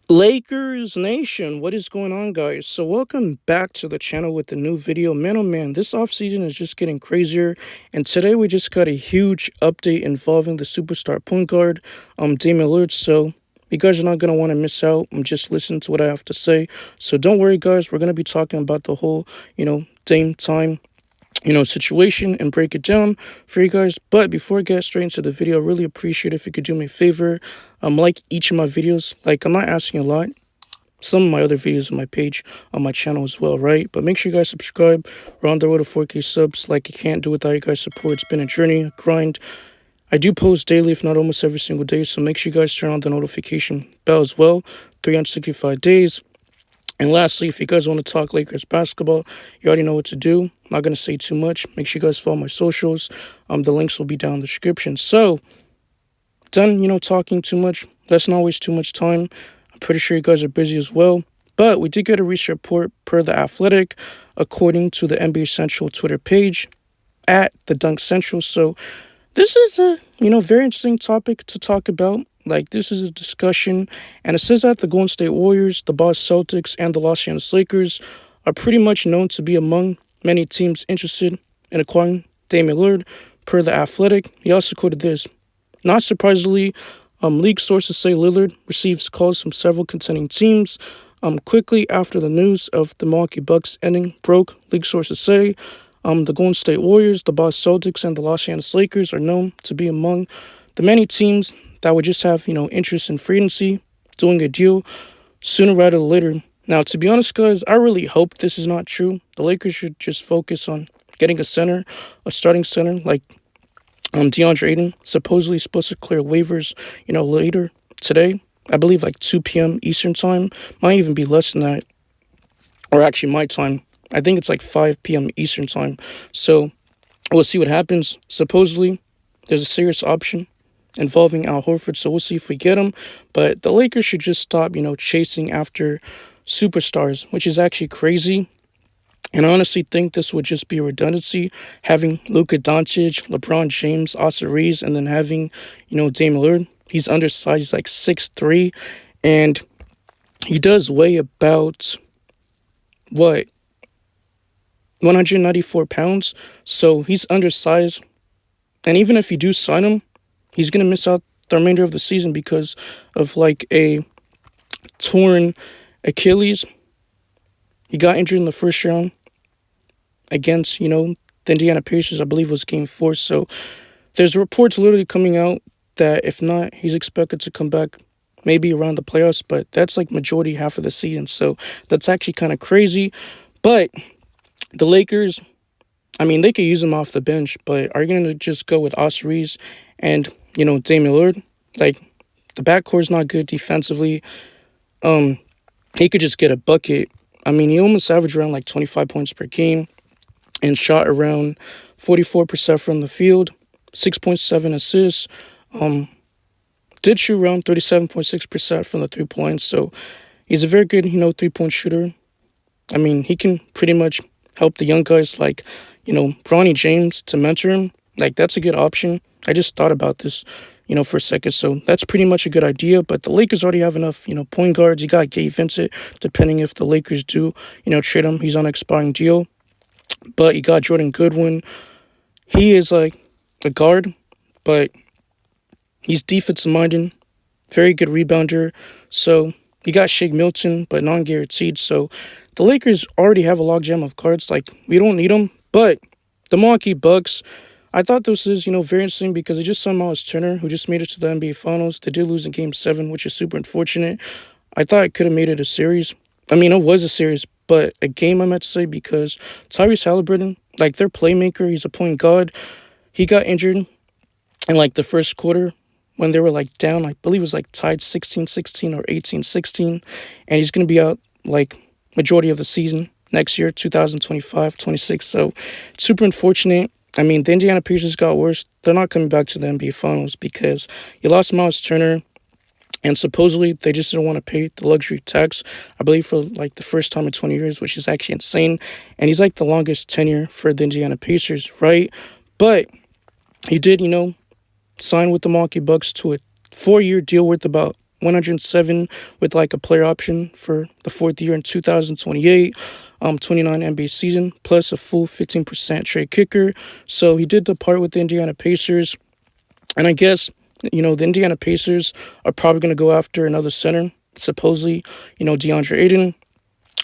Lakers Nation, what is going on, guys? So, welcome back to the channel with the new video. Man, oh man, this offseason is just getting crazier, and today we just got a huge update involving the superstar point guard, Damian Lillard. So, you guys are not going to want to miss out. Just listen to what I have to say. So, don't worry, guys, we're going to be talking about the whole, Dame time situation and break it down for you guys. But before I get straight into the video, I really appreciate if you could do me a favor. Like each of my videos. Like, I'm not asking a lot. Some of my other videos on my page, on my channel as well, right? But make sure you guys subscribe. We're on the road to 4K subs. Like, I can't do without you guys' support. It's been a journey, a grind. I do post daily, if not almost every single day. So make sure you guys turn on the notification bell as well. 365 days. And lastly, if you guys want to talk Lakers basketball, you already know what to do. I'm not going to say too much. Make sure you guys follow my socials. The links will be down in the description. So, done, talking too much. Let's not waste too much time. I'm pretty sure you guys are busy as well. But we did get a recent report per The Athletic, according to the NBA Central Twitter page at the Dunk Central. So, this is a, very interesting topic to talk about. Like, this is a discussion, and it says that the Golden State Warriors, the Boston Celtics, and the Los Angeles Lakers are pretty much known to be among many teams interested in acquiring Damian Lillard, per The Athletic. He also quoted this. Not surprisingly, league sources say Lillard receives calls from several contending teams. Quickly after the news of the Milwaukee Bucks ending broke, league sources say the Golden State Warriors, the Boston Celtics, and the Los Angeles Lakers are known to be among the many teams that would just have, interest in free agency, doing a deal sooner rather than later. Now, to be honest, guys, I really hope this is not true. The Lakers should just focus on getting a center, a starting center, like DeAndre Ayton, supposedly supposed to clear waivers, later today. I believe like 2 p.m. Eastern time. Might even be less than that. Or actually my time. I think it's like 5 p.m. Eastern time. So we'll see what happens. Supposedly, there's a serious option involving Al Horford, so we'll see if we get him. But the Lakers should just stop, chasing after superstars, which is actually crazy. And I honestly think this would just be a redundancy, having Luka Doncic, LeBron James, Austin Reeves, and then having, Damian Lillard. He's undersized, he's like 6'3", and he does weigh about, 194 pounds. So he's undersized. And even if you do sign him, he's going to miss out the remainder of the season because of like a torn Achilles. He got injured in the first round against, the Indiana Pacers, I believe it was game 4. So there's reports literally coming out that if not, he's expected to come back maybe around the playoffs, but that's like majority half of the season. So that's actually kind of crazy. But the Lakers, I mean, they could use him off the bench, but are you going to just go with Austin Reeves and, Damian Lillard? Like, the backcourt's not good defensively. He could just get a bucket. I mean, he almost averaged around like 25 points per game and shot around 44% from the field, 6.7 assists. Did shoot around 37.6% from the 3-point. So he's a very good, 3-point shooter. I mean, he can pretty much help the young guys like, Bronny James to mentor him. Like, that's a good option. I just thought about this, for a second. So that's pretty much a good idea. But the Lakers already have enough, point guards. You got Gabe Vincent, depending if the Lakers do, trade him. He's on an expiring deal. But you got Jordan Goodwin. He is like a guard, but he's defensive-minded, very good rebounder. So you got Shake Milton, but non-guaranteed. So the Lakers already have a logjam of guards. Like, we don't need them. But the Milwaukee Bucks, I thought this is, very interesting because they just signed Miles Turner, who just made it to the NBA Finals. They did lose in Game 7, which is super unfortunate. I thought it could have made it a series. I mean, it was a series, but a game, I meant to say, because Tyrese Halliburton, like, their playmaker, he's a point guard. He got injured in, like, the first quarter when they were, like, down. I believe it was, like, tied 16-16 or 18-16. And he's going to be out, like, majority of the season next year, 2025-26. So, super unfortunate. I mean, the Indiana Pacers got worse. They're not coming back to the NBA Finals because you lost Miles Turner. And supposedly, they just didn't want to pay the luxury tax, I believe, for like the first time in 20 years, which is actually insane. And he's like the longest tenure for the Indiana Pacers, right? But he did, sign with the Milwaukee Bucks to a 4-year deal worth about 107 with like a player option for the fourth year in 2028, 29 NBA season, plus a full 15% trade kicker. So he did depart with the Indiana Pacers. And I guess, the Indiana Pacers are probably going to go after another center. Supposedly, DeAndre Ayton.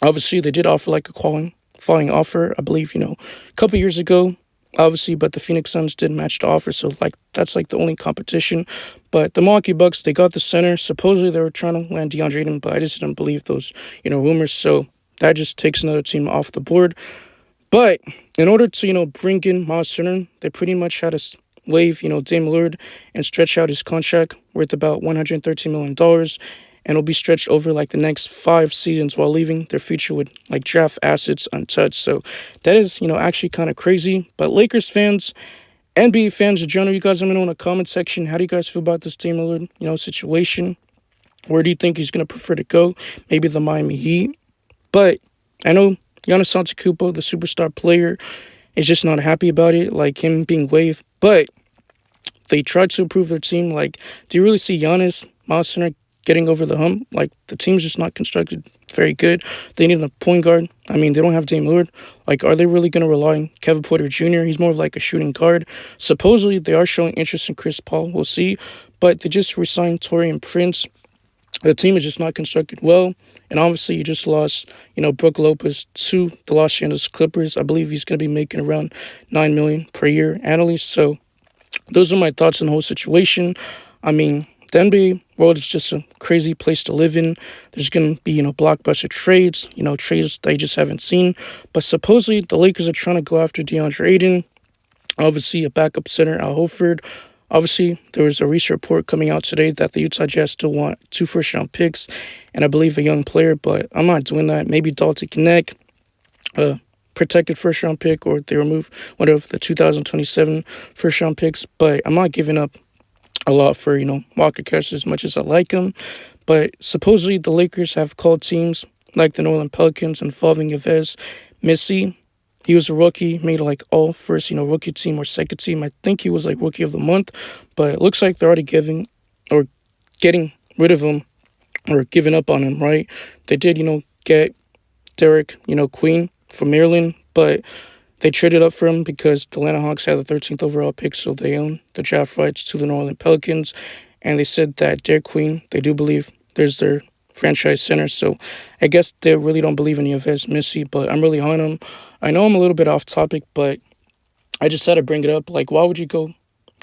Obviously, they did offer like a qualifying offer, I believe, a couple years ago, obviously, but the Phoenix Suns didn't match the offer. So, like, that's like the only competition. But the Milwaukee Bucks, they got the center. Supposedly, they were trying to land DeAndre Ayton, but I just didn't believe those, rumors. So, that just takes another team off the board. But in order to, bring in Miles Turner, they pretty much had to waive, Damian Lillard and stretch out his contract worth about $113 million. And it'll be stretched over like the next 5 seasons while leaving their future with like draft assets untouched. So that is, actually kind of crazy. But Lakers fans, NBA fans in general, you guys let me know in the comment section. How do you guys feel about this Damian Lillard, situation? Where do you think he's going to prefer to go? Maybe the Miami Heat. But I know Giannis Antetokounmpo, the superstar player, is just not happy about it, like him being waived. But they tried to improve their team. Like, do you really see Giannis, Miles Turner getting over the hump? Like, the team's just not constructed very good. They need a point guard. I mean, they don't have Dame Lillard. Like, are they really going to rely on Kevin Porter Jr.? He's more of like a shooting guard. Supposedly, they are showing interest in Chris Paul. We'll see. But they just re-signed Taurean Prince. The team is just not constructed well. And obviously, you just lost, Brook Lopez to the Los Angeles Clippers. I believe he's going to be making around $9 million per year annually. So those are my thoughts on the whole situation. I mean, the NBA world is just a crazy place to live in. There's going to be, blockbuster trades, trades that you just haven't seen. But supposedly, the Lakers are trying to go after DeAndre Ayton. Obviously, a backup center, Al Horford. Obviously, there was a recent report coming out today that the Utah Jazz still want 2 first-round picks and I believe a young player, but I'm not doing that. Maybe Dalton Connect, protected first-round pick, or they remove one of the 2027 first-round picks. But I'm not giving up a lot for, Walker Kessler as much as I like him. But supposedly the Lakers have called teams like the New Orleans Pelicans involving Yves Missy. He was a rookie, made like all first, rookie team or second team. I think he was like rookie of the month. But it looks like they're already getting rid of him or giving up on him, right? They did, get Derek, Queen from Maryland, but they traded up for him because the Atlanta Hawks had the 13th overall pick, so they own the draft rights to the New Orleans Pelicans. And they said that Derek Queen, they do believe there's their franchise center. So I guess they really don't believe in Yves Missy, but I'm really on him. I know I'm a little bit off topic, but I just had to bring it up. Like, why would you go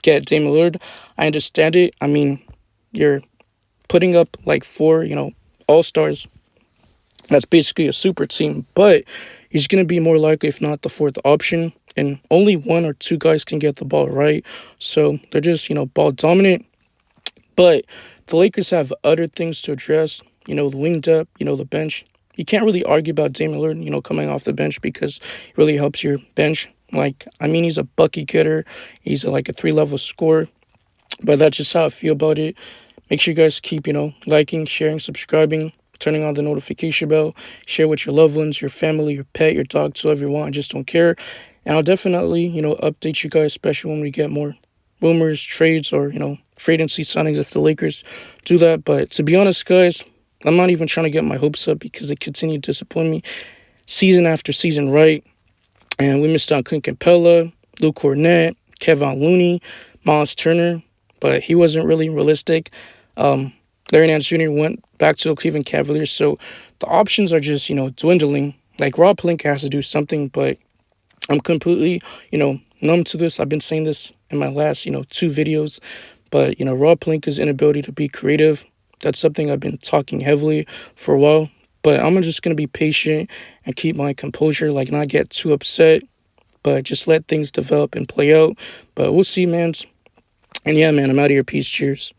get Damian Lillard? I understand it. I mean, you're putting up like 4, all-stars. That's basically a super team, but he's going to be more likely, if not the 4th option, and only 1 or 2 guys can get the ball right. So they're just, ball dominant. But the Lakers have other things to address, the wing depth, the bench. You can't really argue about Damian Lillard, coming off the bench because it really helps your bench. Like, I mean, he's a bucket getter. He's like a 3-level scorer. But that's just how I feel about it. Make sure you guys keep, liking, sharing, subscribing, turning on the notification bell. Share with your loved ones, your family, your pet, your dog, whoever you want. I just don't care. And I'll definitely, update you guys, especially when we get more rumors, trades, or, free agency signings if the Lakers do that. But to be honest, guys, I'm not even trying to get my hopes up because they continue to disappoint me season after season, right? And we missed out Clint Capella, Luke Cornett, Kevin Looney, Miles Turner, but he wasn't really realistic. Larry Nance Jr. went back to the Cleveland Cavaliers, so the options are just, dwindling. Like, Rob Pelinka has to do something, but I'm completely, numb to this. I've been saying this in my last, 2 videos, but, Rob Pelinka's inability to be creative, that's something I've been talking heavily for a while, but I'm just going to be patient and keep my composure, like, not get too upset, but just let things develop and play out. But we'll see, man. And yeah, man, I'm out of here. Peace. Cheers.